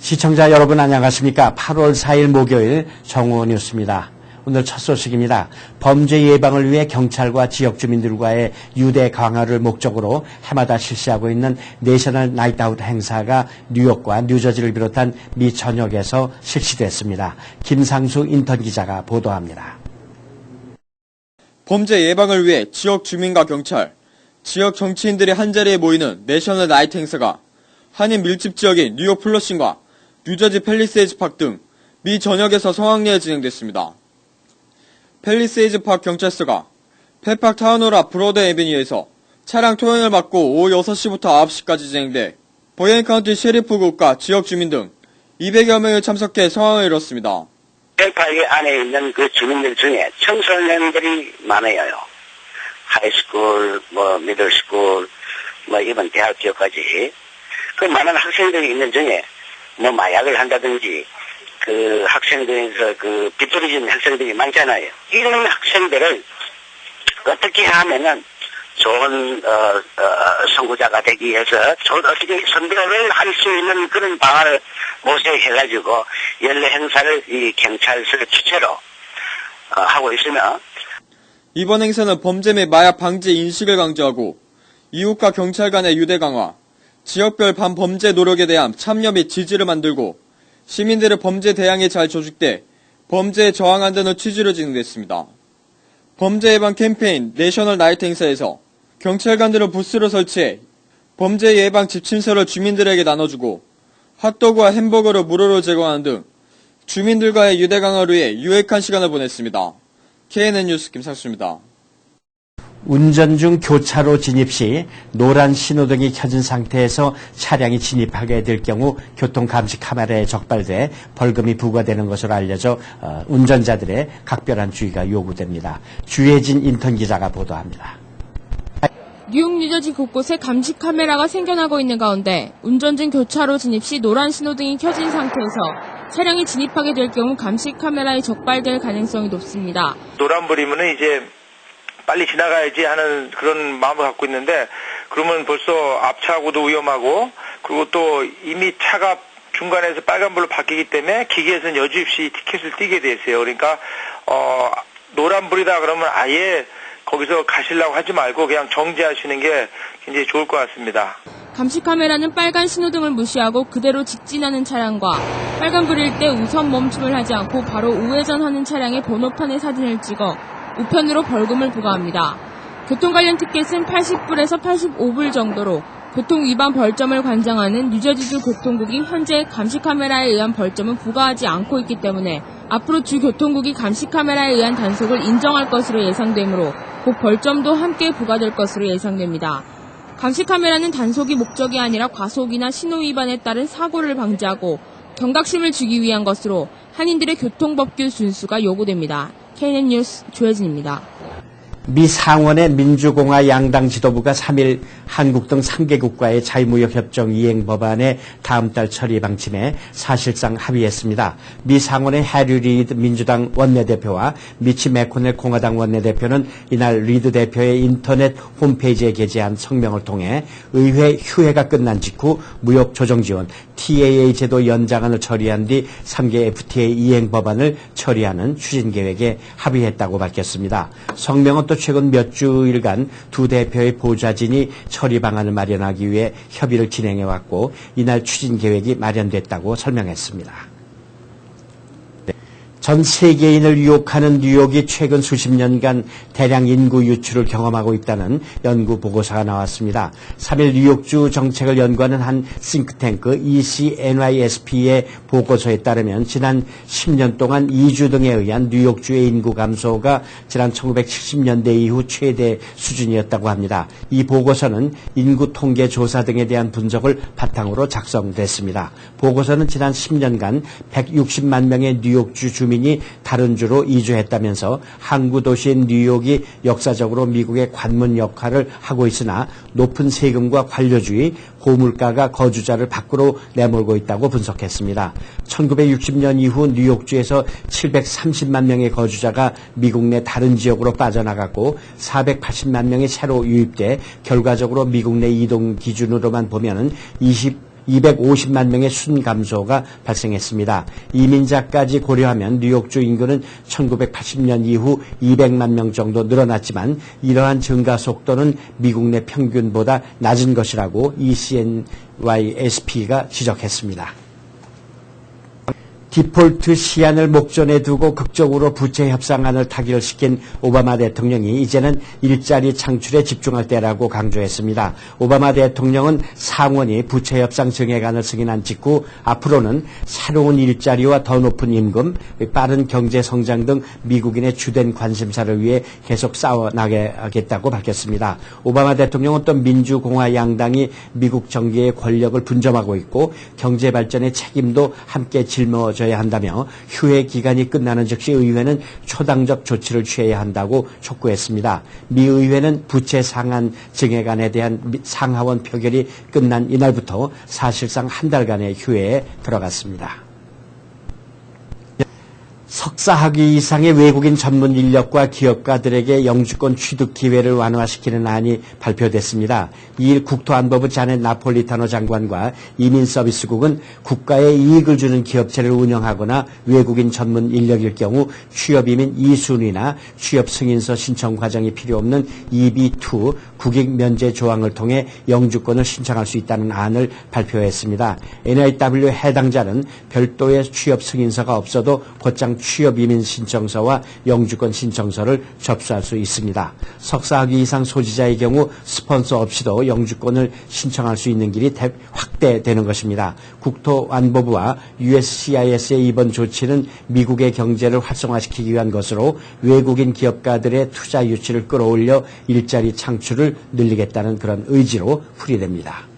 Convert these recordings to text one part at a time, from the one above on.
시청자 여러분 안녕하십니까. 8월 4일 목요일 정오 뉴스입니다. 오늘 첫 소식입니다. 범죄 예방을 위해 경찰과 지역 주민들과의 유대 강화를 목적으로 해마다 실시하고 있는 내셔널 나이트아웃 행사가 뉴욕과 뉴저지를 비롯한 미 전역에서 실시됐습니다. 김상수 인턴 기자가 보도합니다. 범죄 예방을 위해 지역 주민과 경찰, 지역 정치인들이 한자리에 모이는 내셔널 나이트 행사가 한인 밀집 지역인 뉴욕 플러싱과 뉴저지 팰리세이즈 팍 등 미 전역에서 성황리에 진행됐습니다. 팰리세이즈 팍 경찰서가 펠팍 타운홀 앞 브로드 애비뉴에서 차량 통행을 막고 오후 6시부터 9시까지 진행돼 버인 카운티 셰리프국과 지역 주민 등 200여 명이 참석해 성황을 이뤘습니다. 펠팍 안에 있는 그 주민들 중에 청소년들이 많아요. 하이스쿨, 미들스쿨, 이번 대학 지역까지 그 많은 학생들이 있는 중에 마약을 한다든지 그 학생들에서 그 비뚤어진 학생들이 많잖아요. 이런 학생들을 어떻게 하면은 좋은 선구자가 되기 위해서 어떻게 선별을 할 수 있는 그런 방안을 모색해가지고 연례 행사를 이 경찰서 주최로 하고 있으며, 이번 행사는 범죄 및 마약 방지 인식을 강조하고 이웃과 경찰 간의 유대 강화, 지역별 반범죄 노력에 대한 참여 및 지지를 만들고 시민들의 범죄 대항에 잘 조직돼 범죄에 저항한다는 취지로 진행됐습니다. 범죄 예방 캠페인 내셔널 나이트 행사에서 경찰관들은 부스를 설치해 범죄 예방 지침서를 주민들에게 나눠주고 핫도그와 햄버거를 무료로 제공하는 등 주민들과의 유대 강화를 위해 유익한 시간을 보냈습니다. KNN 뉴스 김상수입니다. 운전 중 교차로 진입 시 노란 신호등이 켜진 상태에서 차량이 진입하게 될 경우 교통감시 카메라에 적발돼 벌금이 부과되는 것으로 알려져 운전자들의 각별한 주의가 요구됩니다. 주혜진 인턴 기자가 보도합니다. 뉴욕, 뉴저지 곳곳에 감시 카메라가 생겨나고 있는 가운데 운전 중 교차로 진입 시 노란 신호등이 켜진 상태에서 차량이 진입하게 될 경우 감시 카메라에 적발될 가능성이 높습니다. 노란불이면은 이제 빨리 지나가야지 하는 그런 마음을 갖고 있는데, 그러면 벌써 앞차하고도 위험하고, 그리고 또 이미 차가 중간에서 빨간불로 바뀌기 때문에 기계에서는 여지없이 티켓을 띄게 돼 있어요. 그러니까 노란불이다 그러면 아예 거기서 가시려고 하지 말고 그냥 정지하시는 게 굉장히 좋을 것 같습니다. 감시 카메라는 빨간 신호등을 무시하고 그대로 직진하는 차량과 빨간불일 때 우선 멈춤을 하지 않고 바로 우회전하는 차량의 번호판에 사진을 찍어 우편으로 벌금을 부과합니다. 교통 관련 티켓은 80불에서 85불 정도로 교통위반 벌점을 관장하는 뉴저지주 교통국이 현재 감시카메라에 의한 벌점은 부과하지 않고 있기 때문에 앞으로 주 교통국이 감시카메라에 의한 단속을 인정할 것으로 예상되므로 곧 벌점도 함께 부과될 것으로 예상됩니다. 감시카메라는 단속이 목적이 아니라 과속이나 신호위반에 따른 사고를 방지하고 경각심을 주기 위한 것으로 한인들의 교통법규 준수가 요구됩니다. KNN 뉴스 조혜진입니다. 미 상원의 민주공화 양당 지도부가 3일 한국 등 3개국과의 자유무역협정 이행 법안의 다음 달 처리 방침에 사실상 합의했습니다. 미 상원의 해리 리드 민주당 원내대표와 미치 매코넬 공화당 원내대표는 이날 리드 대표의 인터넷 홈페이지에 게재한 성명을 통해 의회 휴회가 끝난 직후 무역조정지원 TAA 제도 연장안을 처리한 뒤 3개 FTA 이행 법안을 처리하는 추진계획에 합의했다고 밝혔습니다. 성명은 또 최근 몇 주일간 두 대표의 보좌진이 처리 방안을 마련하기 위해 협의를 진행해왔고 이날 추진 계획이 마련됐다고 설명했습니다. 전 세계인을 유혹하는 뉴욕이 최근 수십 년간 대량 인구 유출을 경험하고 있다는 연구 보고서가 나왔습니다. 3일 뉴욕주 정책을 연구하는 한 싱크탱크 ECNYSP의 보고서에 따르면 지난 10년 동안 이주 등에 의한 뉴욕주의 인구 감소가 지난 1970년대 이후 최대 수준이었다고 합니다. 이 보고서는 인구 통계 조사 등에 대한 분석을 바탕으로 작성됐습니다. 보고서는 지난 10년간 160만 명의 뉴욕주 주민이 다른 주로 이주했다면서 항구 도시인 뉴욕이 역사적으로 미국의 관문 역할을 하고 있으나 높은 세금과 관료주의, 고물가가 거주자를 밖으로 내몰고 있다고 분석했습니다. 1960년 이후 뉴욕주에서 730만 명의 거주자가 미국 내 다른 지역으로 빠져나갔고 480만 명이 새로 유입돼 결과적으로 미국 내 이동 기준으로만 보면은 250만 명의 순감소가 발생했습니다. 이민자까지 고려하면 뉴욕주 인구는 1980년 이후 200만 명 정도 늘어났지만 이러한 증가 속도는 미국 내 평균보다 낮은 것이라고 ECNYSP가 지적했습니다. 디폴트 시한을 목전에 두고 극적으로 부채 협상안을 타결시킨 오바마 대통령이 이제는 일자리 창출에 집중할 때라고 강조했습니다. 오바마 대통령은 상원이 부채 협상 증액안을 승인한 직후 앞으로는 새로운 일자리와 더 높은 임금, 빠른 경제 성장 등 미국인의 주된 관심사를 위해 계속 싸워나가겠다고 밝혔습니다. 오바마 대통령은 또 민주공화 양당이 미국 정계의 권력을 분점하고 있고 경제 발전의 책임도 함께 짊어져야 한다며 휴회 기간이 끝나는 즉시 의회는 초당적 조치를 취해야 한다고 촉구했습니다. 미 의회는 부채 상한 증액안에 대한 상하원 표결이 끝난 이날부터 사실상 한 달간의 휴회에 들어갔습니다. 석사학위 이상의 외국인 전문 인력과 기업가들에게 영주권 취득 기회를 완화시키는 안이 발표됐습니다. 2일 국토안보부 자넷 나폴리타노 장관과 이민서비스국은 국가에 이익을 주는 기업체를 운영하거나 외국인 전문 인력일 경우 취업이민 2순위나 취업 승인서 신청 과정이 필요 없는 EB2 국익 면제 조항을 통해 영주권을 신청할 수 있다는 안을 발표했습니다. NIW 해당자는 별도의 취업 승인서가 없어도 곧장 취업 이민 신청서와 영주권 신청서를 접수할 수 있습니다. 석사학위 이상 소지자의 경우 스폰서 없이도 영주권을 신청할 수 있는 길이 확대되는 것입니다. 국토안보부와 USCIS의 이번 조치는 미국의 경제를 활성화시키기 위한 것으로 외국인 기업가들의 투자 유치를 끌어올려 일자리 창출을 늘리겠다는 그런 의지로 풀이됩니다.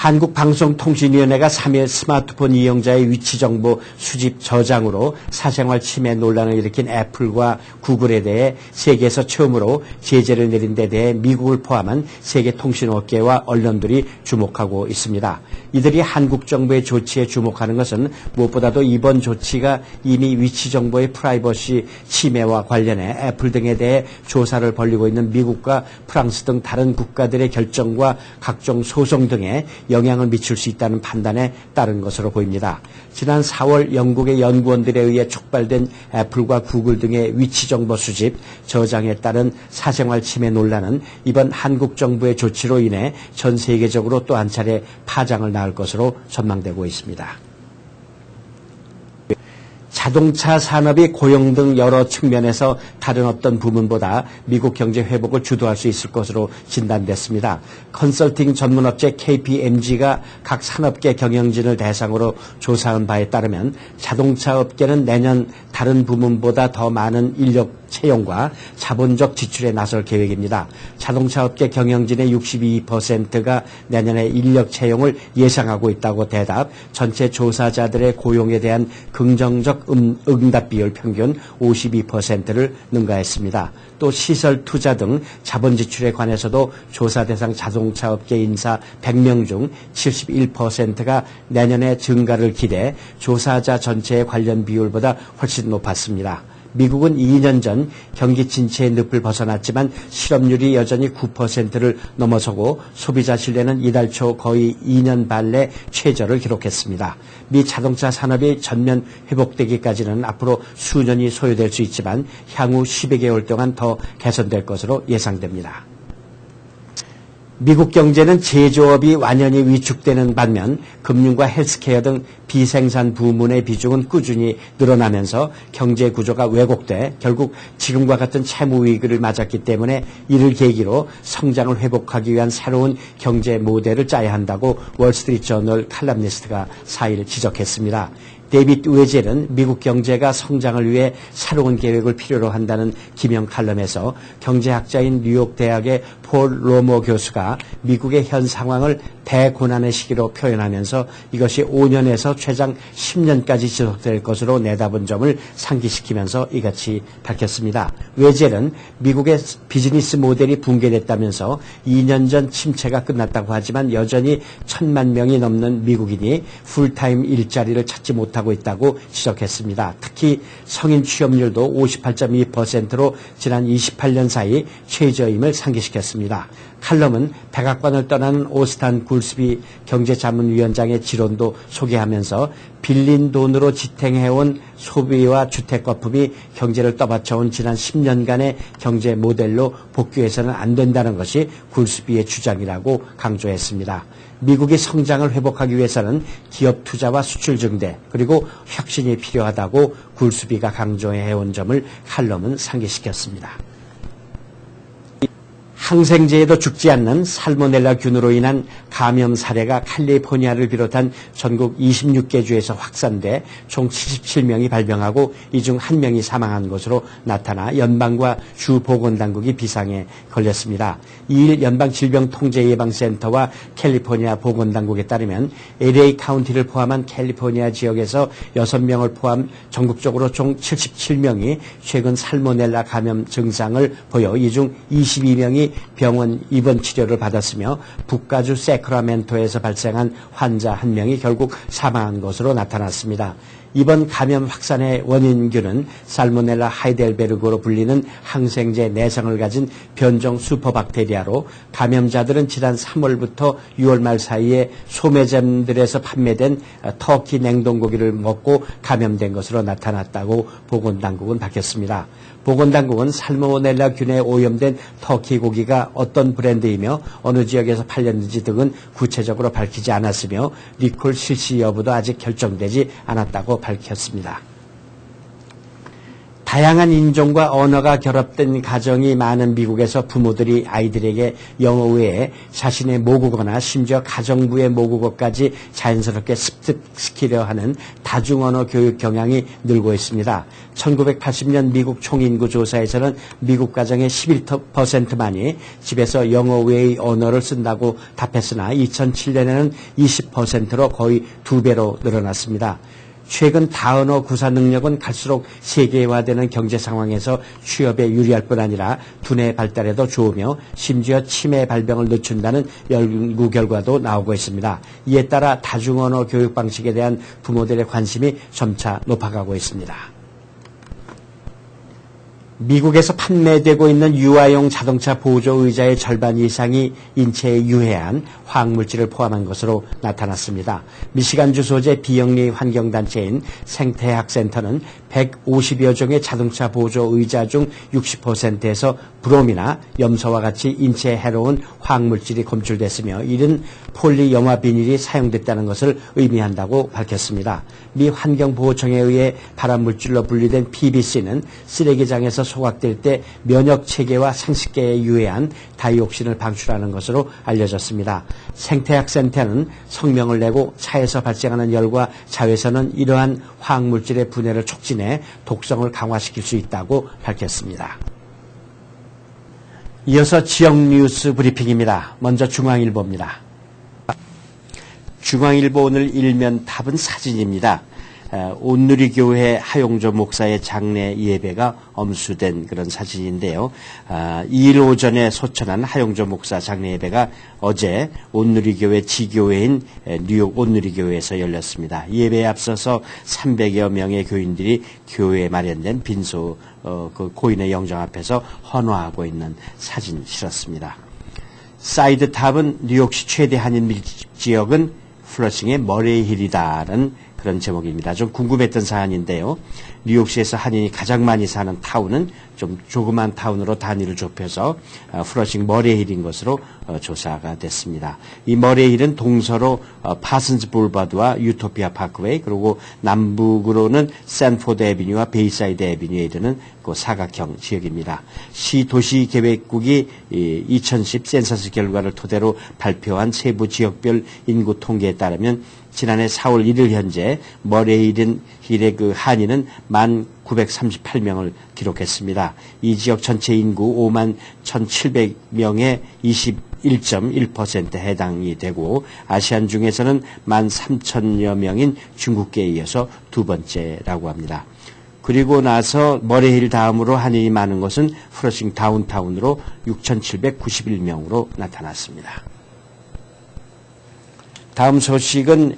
한국방송통신위원회가 3일 스마트폰 이용자의 위치 정보 수집 저장으로 사생활 침해 논란을 일으킨 애플과 구글에 대해 세계에서 처음으로 제재를 내린 데 대해 미국을 포함한 세계 통신업계와 언론들이 주목하고 있습니다. 이들이 한국 정부의 조치에 주목하는 것은 무엇보다도 이번 조치가 이미 위치 정보의 프라이버시 침해와 관련해 애플 등에 대해 조사를 벌이고 있는 미국과 프랑스 등 다른 국가들의 결정과 각종 소송 등에 영향을 미칠 수 있다는 판단에 따른 것으로 보입니다. 지난 4월 영국의 연구원들에 의해 촉발된 애플과 구글 등의 위치 정보 수집, 저장에 따른 사생활 침해 논란은 이번 한국 정부의 조치로 인해 전 세계적으로 또 한 차례 파장을 낳을 것으로 전망되고 있습니다. 자동차 산업이 고용 등 여러 측면에서 다른 어떤 부문보다 미국 경제 회복을 주도할 수 있을 것으로 진단됐습니다. 컨설팅 전문업체 KPMG가 각 산업계 경영진을 대상으로 조사한 바에 따르면 자동차 업계는 내년 다른 부문보다 더 많은 인력 채용과 자본적 지출에 나설 계획입니다. 자동차 업계 경영진의 62%가 내년에 인력 채용을 예상하고 있다고 대답, 전체 조사자들의 고용에 대한 긍정적 응답 비율 평균 52%를 능가했습니다. 또 시설 투자 등 자본 지출에 관해서도 조사 대상 자동차 업계 인사 100명 중 71%가 내년에 증가를 기대 조사자 전체의 관련 비율보다 훨씬 높았습니다. 미국은 2년 전 경기 침체의 늪을 벗어났지만 실업률이 여전히 9%를 넘어서고 소비자 신뢰는 이달 초 거의 2년 반 내 최저를 기록했습니다. 미 자동차 산업이 전면 회복되기까지는 앞으로 수년이 소요될 수 있지만 향후 10여 개월 동안 더 개선될 것으로 예상됩니다. 미국 경제는 제조업이 완연히 위축되는 반면 금융과 헬스케어 등 비생산 부문의 비중은 꾸준히 늘어나면서 경제 구조가 왜곡돼 결국 지금과 같은 채무 위기를 맞았기 때문에 이를 계기로 성장을 회복하기 위한 새로운 경제 모델을 짜야 한다고 월스트리트저널 칼럼니스트가 4일 지적했습니다. 데이빗 웨젤은 미국 경제가 성장을 위해 새로운 계획을 필요로 한다는 기명 칼럼에서 경제학자인 뉴욕 대학의 폴 로모 교수가 미국의 현 상황을 대고난의 시기로 표현하면서 이것이 5년에서 최장 10년까지 지속될 것으로 내다본 점을 상기시키면서 이같이 밝혔습니다. 웨젤은 미국의 비즈니스 모델이 붕괴됐다면서 2년 전 침체가 끝났다고 하지만 여전히 1,000만 명이 넘는 미국인이 풀타임 일자리를 찾지 못하고 있다고 지적했습니다. 특히 성인 취업률도 58.2%로 지난 28년 사이 최저임을 상기시켰습니다. 칼럼은 백악관을 떠나는 오스탄 굴스비 경제자문위원장의 지론도 소개하면서 빌린 돈으로 지탱해온 소비와 주택 거품이 경제를 떠받쳐온 지난 10년간의 경제 모델로 복귀해서는 안 된다는 것이 굴스비의 주장이라고 강조했습니다. 미국이 성장을 회복하기 위해서는 기업 투자와 수출 증대 그리고 혁신이 필요하다고 굴스비가 강조해온 점을 칼럼은 상기시켰습니다. 항생제에도 죽지 않는 살모넬라균으로 인한 감염 사례가 캘리포니아를 비롯한 전국 26개 주에서 확산돼 총 77명이 발병하고 이 중 1명이 사망한 것으로 나타나 연방과 주 보건당국이 비상에 걸렸습니다. 2일 연방질병통제예방센터와 캘리포니아 보건당국에 따르면 LA 카운티를 포함한 캘리포니아 지역에서 6명을 포함 전국적으로 총 77명이 최근 살모넬라 감염 증상을 보여 이 중 22명이 병원 입원 치료를 받았으며 북가주 세크라멘토에서 발생한 환자 1명이 결국 사망한 것으로 나타났습니다. 이번 감염 확산의 원인균은 살모넬라 하이델베르그로 불리는 항생제 내성을 가진 변종 슈퍼박테리아로 감염자들은 지난 3월부터 6월 말 사이에 소매점들에서 판매된 터키 냉동고기를 먹고 감염된 것으로 나타났다고 보건당국은 밝혔습니다. 보건당국은 살모넬라균에 오염된 터키 고기가 어떤 브랜드이며 어느 지역에서 팔렸는지 등은 구체적으로 밝히지 않았으며 리콜 실시 여부도 아직 결정되지 않았다고 밝혔습니다. 다양한 인종과 언어가 결합된 가정이 많은 미국에서 부모들이 아이들에게 영어 외에 자신의 모국어나 심지어 가정부의 모국어까지 자연스럽게 습득시키려 하는 다중언어 교육 경향이 늘고 있습니다. 1980년 미국 총인구 조사에서는 미국 가정의 11%만이 집에서 영어 외의 언어를 쓴다고 답했으나 2007년에는 20%로 거의 2배로 늘어났습니다. 최근 다언어 구사 능력은 갈수록 세계화되는 경제 상황에서 취업에 유리할 뿐 아니라 두뇌 발달에도 좋으며 심지어 치매 발병을 늦춘다는 연구 결과도 나오고 있습니다. 이에 따라 다중언어 교육 방식에 대한 부모들의 관심이 점차 높아가고 있습니다. 미국에서 판매되고 있는 유아용 자동차 보조 의자의 절반 이상이 인체에 유해한 화학물질을 포함한 것으로 나타났습니다. 미시간주 소재 비영리 환경단체인 생태학센터는 150여 종의 자동차 보조 의자 중 60%에서 브롬이나 염소와 같이 인체에 해로운 화학물질이 검출됐으며 이는 폴리염화 비닐이 사용됐다는 것을 의미한다고 밝혔습니다. 미 환경보호청에 의해 발암물질로 분리된 PVC는 쓰레기장에서 소각될 때 면역체계와 생식계에 유해한 다이옥신을 방출하는 것으로 알려졌습니다. 생태학센터는 성명을 내고 차에서 발생하는 열과 자외선은 이러한 화학물질의 분해를 촉진해 독성을 강화시킬 수 있다고 밝혔습니다. 이어서 지역 뉴스 브리핑입니다. 먼저 중앙일보입니다. 중앙일보 오늘 일면 탑은 사진입니다. 온누리교회 하용조 목사의 장례 예배가 엄수된 그런 사진인데요. 2일 오전에 소천한 하용조 목사 장례 예배가 어제 온누리교회 지교회인 뉴욕 온누리교회에서 열렸습니다. 예배에 앞서서 300여 명의 교인들이 교회에 마련된 빈소 그 고인의 영정 앞에서 헌화하고 있는 사진 실었습니다. 사이드탑은 뉴욕시 최대 한인 밀집 지역은 플러싱의 머레이힐이다라는 그런 제목입니다. 좀 궁금했던 사안인데요. 뉴욕시에서 한인이 가장 많이 사는 타운은 좀 조그만 타운으로 단위를 좁혀서 플러싱 머레이힐인 것으로 조사가 됐습니다. 이 머레이힐은 동서로 파슨즈 볼바드와 유토피아 파크웨이 그리고 남북으로는 샌포드 애비뉴와 베이사이드 애비뉴에 이르는 그 사각형 지역입니다. 시 도시계획국이 2010 센서스 결과를 토대로 발표한 세부 지역별 인구 통계에 따르면 지난해 4월 1일 현재 머레이힐의 그 한인은 1,938명을 기록했습니다. 이 지역 전체 인구 5만 1,700명의 21.1%에 해당이 되고 아시안 중에서는 13,000여 명인 중국계에 이어서 두 번째라고 합니다. 그리고 나서 머레이힐 다음으로 한인이 많은 것은 플러싱 다운타운으로 6,791명으로 나타났습니다. 다음 소식은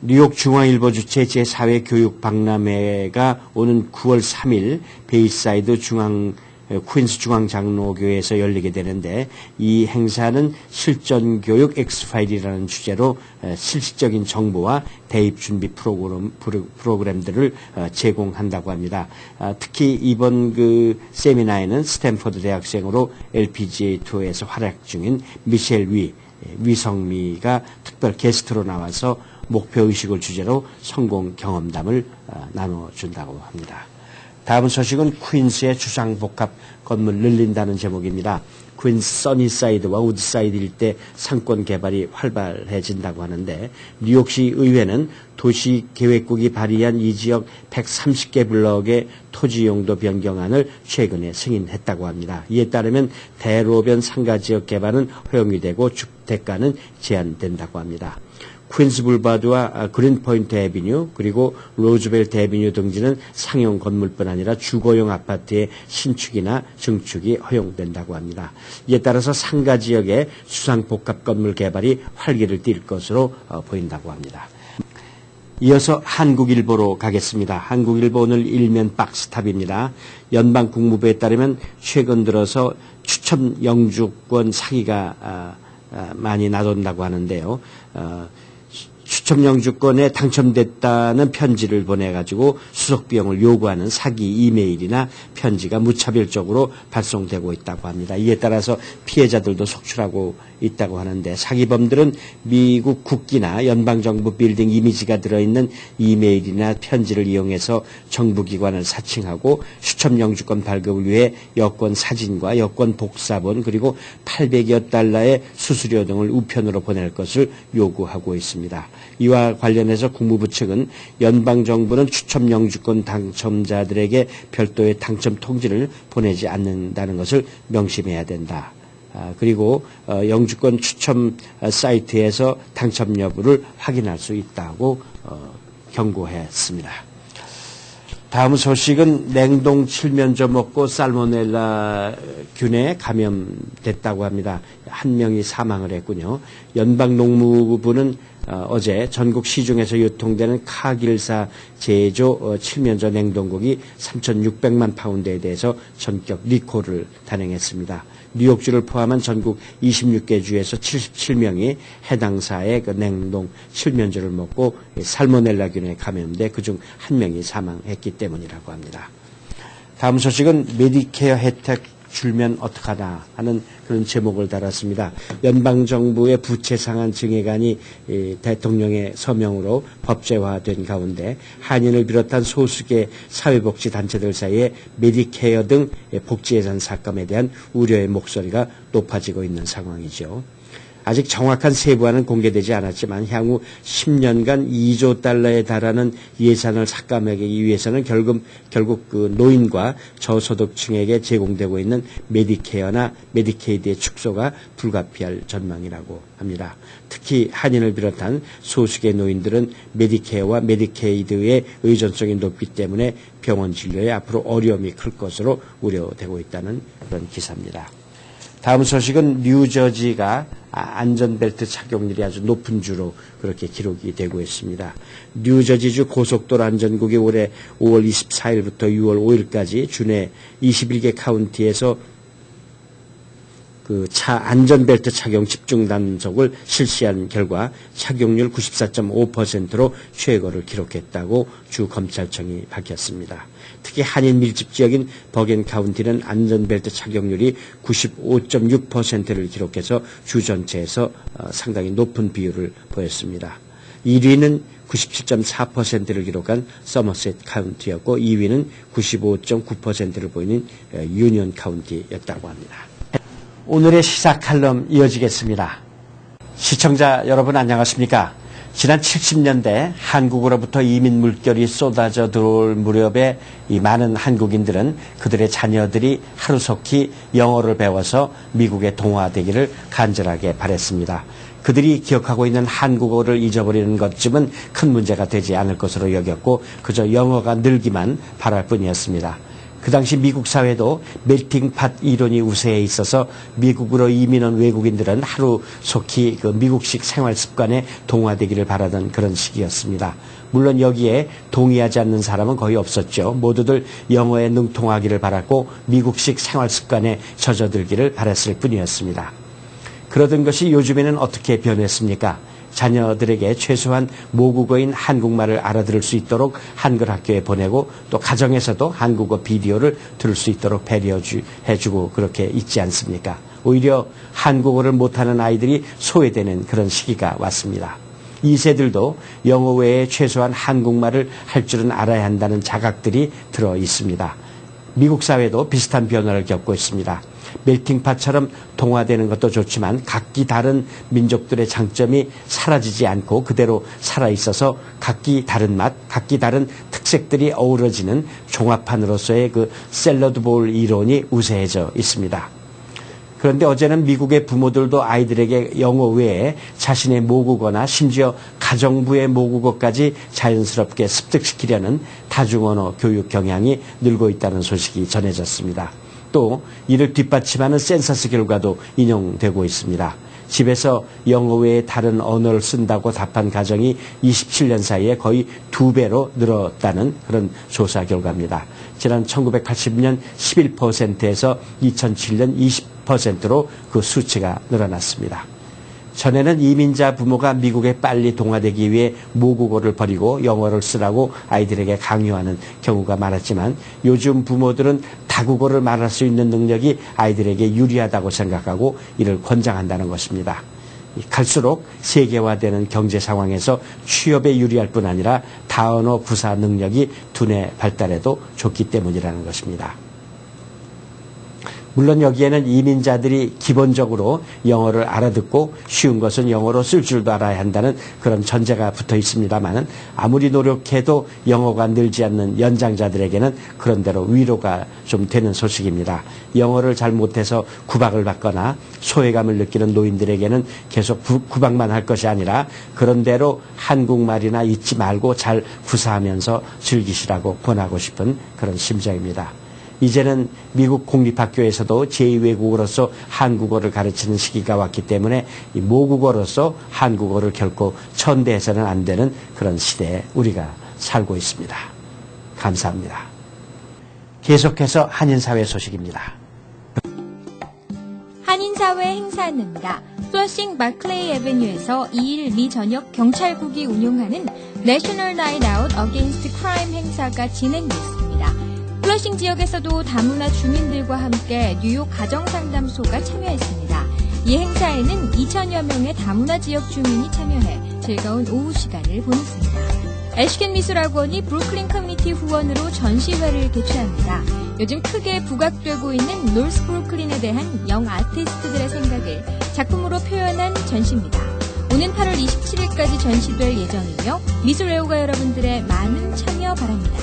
뉴욕 중앙일보 주최 제4회 교육박람회가 오는 9월 3일 베이사이드 중앙 퀸스 중앙장로교회에서 열리게 되는데 이 행사는 실전교육 엑스파일이라는 주제로 실질적인 정보와 대입 준비 프로그램들을 제공한다고 합니다. 특히 이번 그 세미나에는 스탠퍼드 대학생으로 LPGA 투어에서 활약 중인 미셸 위성미가 특별 게스트로 나와서 목표의식을 주제로 성공 경험담을 나눠준다고 합니다. 다음 소식은 퀸스의 주상복합 건물 늘린다는 제목입니다. 퀸스 써니사이드와 우드사이드 일대 상권 개발이 활발해진다고 하는데 뉴욕시 의회는 도시계획국이 발의한 이 지역 130개 블럭의 토지 용도 변경안을 최근에 승인했다고 합니다. 이에 따르면 대로변 상가 지역 개발은 허용이 되고 주택가는 제한된다고 합니다. 퀸스 불바드와 그린포인트 애비뉴 그리고 로즈벨트 애비뉴 등지는 상용 건물뿐 아니라 주거용 아파트의 신축이나 증축이 허용된다고 합니다. 이에 따라서 상가 지역의 수상복합 건물 개발이 활기를 띨 것으로 보인다고 합니다. 이어서 한국일보로 가겠습니다. 한국일보 오늘 일면 박스탑입니다. 연방국무부에 따르면 최근 들어서 추첨 영주권 사기가 많이 나돈다고 하는데요. 추첨 영주권에 당첨됐다는 편지를 보내가지고 수석 비용을 요구하는 사기 이메일이나 편지가 무차별적으로 발송되고 있다고 합니다. 이에 따라서 피해자들도 속출하고 있다고 하는데 사기범들은 미국 국기나 연방정부 빌딩 이미지가 들어있는 이메일이나 편지를 이용해서 정부기관을 사칭하고 추첨 영주권 발급을 위해 여권 사진과 여권 복사본 그리고 800여 달러의 수수료 등을 우편으로 보낼 것을 요구하고 있습니다. 이와 관련해서 국무부 측은 연방정부는 추첨 영주권 당첨자들에게 별도의 당첨 통지를 보내지 않는다는 것을 명심해야 된다. 그리고 영주권 추첨 사이트에서 당첨 여부를 확인할 수 있다고 경고했습니다. 다음 소식은 냉동 칠면조 먹고 살모넬라 균에 감염됐다고 합니다. 한 명이 사망을 했군요. 연방농무부는 어제 전국 시중에서 유통되는 카길사 제조 칠면조 냉동고기 3,600만 파운드에 대해서 전격 리콜을 단행했습니다. 뉴욕주를 포함한 전국 26개 주에서 77명이 해당사의 그 냉동 칠면조를 먹고 살모넬라균에 감염돼 그중 한 명이 사망했기 때문이라고 합니다. 다음 소식은 메디케어 혜택 줄면 어떡하나 하는 그런 제목을 달았습니다. 연방정부의 부채 상한 증액안이 대통령의 서명으로 법제화된 가운데 한인을 비롯한 소수계 사회복지단체들 사이에 메디케어 등 복지예산 삭감에 대한 우려의 목소리가 높아지고 있는 상황이죠. 아직 정확한 세부화는 공개되지 않았지만 향후 10년간 2조 달러에 달하는 예산을 삭감하기 위해서는 결국 그 노인과 저소득층에게 제공되고 있는 메디케어나 메디케이드의 축소가 불가피할 전망이라고 합니다. 특히 한인을 비롯한 소수계 노인들은 메디케어와 메디케이드의 의존성이 높기 때문에 병원 진료에 앞으로 어려움이 클 것으로 우려되고 있다는 그런 기사입니다. 다음 소식은 뉴저지가 안전벨트 착용률이 아주 높은 주로 그렇게 기록이 되고 있습니다. 뉴저지주 고속도로 안전국이 올해 5월 24일부터 6월 5일까지 주내 21개 카운티에서 그 차 안전벨트 착용 집중 단속을 실시한 결과 착용률 94.5%로 최고를 기록했다고 주 검찰청이 밝혔습니다. 특히 한인 밀집 지역인 버겐 카운티는 안전벨트 착용률이 95.6%를 기록해서 주 전체에서 상당히 높은 비율을 보였습니다. 1위는 97.4%를 기록한 서머셋 카운티였고 2위는 95.9%를 보이는 유니언 카운티였다고 합니다. 오늘의 시사 칼럼 이어지겠습니다. 시청자 여러분 안녕하십니까? 지난 70년대 한국으로부터 이민 물결이 쏟아져 들어올 무렵에 이 많은 한국인들은 그들의 자녀들이 하루속히 영어를 배워서 미국에 동화되기를 간절하게 바랬습니다. 그들이 기억하고 있는 한국어를 잊어버리는 것쯤은 큰 문제가 되지 않을 것으로 여겼고 그저 영어가 늘기만 바랄 뿐이었습니다. 그 당시 미국 사회도 멜팅팟 이론이 우세해 있어서 미국으로 이민 온 외국인들은 하루속히 그 미국식 생활 습관에 동화되기를 바라던 그런 시기였습니다. 물론 여기에 동의하지 않는 사람은 거의 없었죠. 모두들 영어에 능통하기를 바랐고 미국식 생활 습관에 젖어들기를 바랐을 뿐이었습니다. 그러던 것이 요즘에는 어떻게 변했습니까? 자녀들에게 최소한 모국어인 한국말을 알아들을 수 있도록 한글 학교에 보내고 또 가정에서도 한국어 비디오를 들을 수 있도록 배려해주고 그렇게 있지 않습니까? 오히려 한국어를 못하는 아이들이 소외되는 그런 시기가 왔습니다. 2세들도 영어 외에 최소한 한국말을 할 줄은 알아야 한다는 자각들이 들어 있습니다. 미국 사회도 비슷한 변화를 겪고 있습니다. 멜팅팟처럼 동화되는 것도 좋지만 각기 다른 민족들의 장점이 사라지지 않고 그대로 살아있어서 각기 다른 맛, 각기 다른 특색들이 어우러지는 종합판으로서의 그 샐러드 볼 이론이 우세해져 있습니다. 그런데 어제는 미국의 부모들도 아이들에게 영어 외에 자신의 모국어나 심지어 가정부의 모국어까지 자연스럽게 습득시키려는 다중언어 교육 경향이 늘고 있다는 소식이 전해졌습니다. 또 이를 뒷받침하는 센서스 결과도 인용되고 있습니다. 집에서 영어 외에 다른 언어를 쓴다고 답한 가정이 27년 사이에 거의 2배로 늘었다는 그런 조사 결과입니다. 지난 1980년 11%에서 2007년 20%로 그 수치가 늘어났습니다. 전에는 이민자 부모가 미국에 빨리 동화되기 위해 모국어를 버리고 영어를 쓰라고 아이들에게 강요하는 경우가 많았지만 요즘 부모들은 다국어를 말할 수 있는 능력이 아이들에게 유리하다고 생각하고 이를 권장한다는 것입니다. 갈수록 세계화되는 경제 상황에서 취업에 유리할 뿐 아니라 다언어 구사 능력이 두뇌 발달에도 좋기 때문이라는 것입니다. 물론 여기에는 이민자들이 기본적으로 영어를 알아듣고 쉬운 것은 영어로 쓸 줄도 알아야 한다는 그런 전제가 붙어 있습니다만 아무리 노력해도 영어가 늘지 않는 연장자들에게는 그런대로 위로가 좀 되는 소식입니다. 영어를 잘 못해서 구박을 받거나 소외감을 느끼는 노인들에게는 계속 구박만 할 것이 아니라 그런대로 한국말이나 잊지 말고 잘 구사하면서 즐기시라고 권하고 싶은 그런 심정입니다. 이제는 미국 공립학교에서도 제2외국어로서 한국어를 가르치는 시기가 왔기 때문에 이 모국어로서 한국어를 결코 천대해서는 안 되는 그런 시대에 우리가 살고 있습니다. 감사합니다. 계속해서 한인사회 소식입니다. 한인사회 행사 안내입니다. 플러싱 마클레이 애베뉴에서 2일 미 전역 경찰국이 운영하는 내셔널 나잇 아웃 어게인스트 크라임 행사가 진행됐습니다. 플러싱 지역에서도 다문화 주민들과 함께 뉴욕 가정상담소가 참여했습니다. 이 행사에는 2,000여 명의 다문화 지역 주민이 참여해 즐거운 오후 시간을 보냈습니다. 애쉬켄 미술학원이 브루클린 커뮤니티 후원으로 전시회를 개최합니다. 요즘 크게 부각되고 있는 노스 브루클린에 대한 영 아티스트들의 생각을 작품으로 표현한 전시입니다. 오는 8월 27일까지 전시될 예정이며 미술 애호가 여러분들의 많은 참여 바랍니다.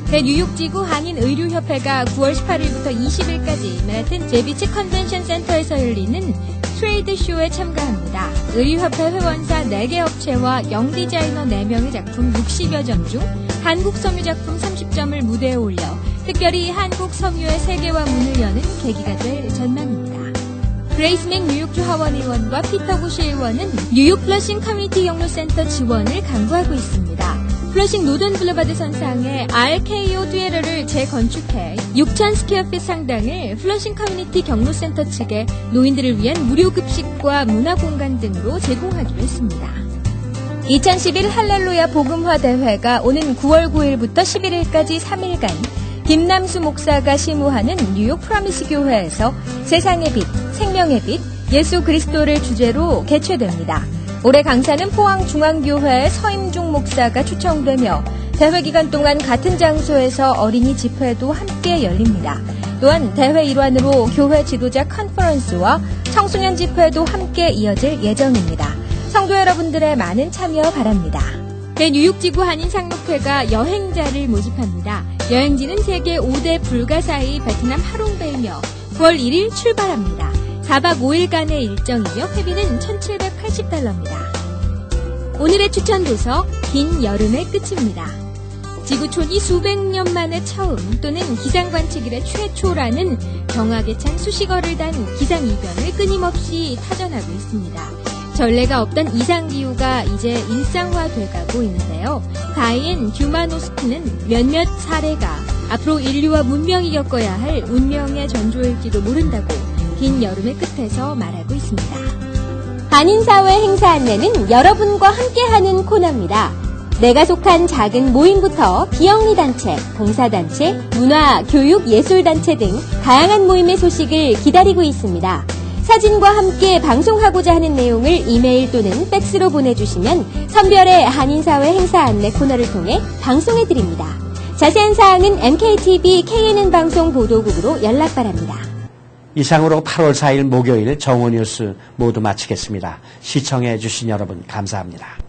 대뉴욕지구 한인의류협회가 9월 18일부터 20일까지 맨해튼 제비치 컨벤션 센터에서 열리는 트레이드쇼에 참가합니다. 의류협회 회원사 4개 업체와 영디자이너 4명의 작품 60여 점 중 한국 섬유 작품 30점을 무대에 올려 특별히 한국 섬유의 세계화 문을 여는 계기가 될 전망입니다. 그레이스 맥 뉴욕주 하원 의원과 피터 부시 의원은 뉴욕 플러싱 커뮤니티 경로센터 지원을 강구하고 있습니다. 플러싱 노던 블루바드 선상에 RKO 듀에러를 재건축해 6,000 스퀘어핏 상당을 플러싱 커뮤니티 경로센터 측에 노인들을 위한 무료 급식과 문화공간 등으로 제공하기로 했습니다. 2011 할렐루야 복음화 대회가 오는 9월 9일부터 11일까지 3일간 김남수 목사가 심우하는 뉴욕 프라미스 교회에서 세상의 빛, 생명의 빛, 예수 그리스도를 주제로 개최됩니다. 올해 강사는 포항중앙교회의 서임중 목사가 초청되며 대회 기간 동안 같은 장소에서 어린이 집회도 함께 열립니다. 또한 대회 일환으로 교회 지도자 컨퍼런스와 청소년 집회도 함께 이어질 예정입니다. 성도 여러분들의 많은 참여 바랍니다. 대뉴욕지구 한인상록회가 여행자를 모집합니다. 여행지는 세계 5대 불가사의 베트남 하롱베이며 9월 1일 출발합니다. 4박 5일간의 일정이며 회비는 $1,780입니다. 오늘의 추천 도서 긴 여름의 끝입니다. 지구촌이 수백 년 만에 처음 또는 기상관측 이래 최초라는 경악에 찬 수식어를 단 기상이변을 끊임없이 타전하고 있습니다. 전례가 없던 이상기후가 이제 일상화돼가고 있는데요. 가인 듀마노스크는 몇몇 사례가 앞으로 인류와 문명이 겪어야 할 운명의 전조일지도 모른다고 긴 여름의 끝에서 말하고 있습니다. 한인사회 행사 안내는 여러분과 함께하는 코너입니다. 내가 속한 작은 모임부터 비영리단체, 봉사단체, 문화, 교육, 예술단체 등 다양한 모임의 소식을 기다리고 있습니다. 사진과 함께 방송하고자 하는 내용을 이메일 또는 팩스로 보내주시면 선별의 한인사회 행사 안내 코너를 통해 방송해드립니다. 자세한 사항은 MKTV KNN 방송 보도국으로 연락 바랍니다. 이상으로 8월 4일 목요일 정오뉴스 모두 마치겠습니다. 시청해 주신 여러분 감사합니다.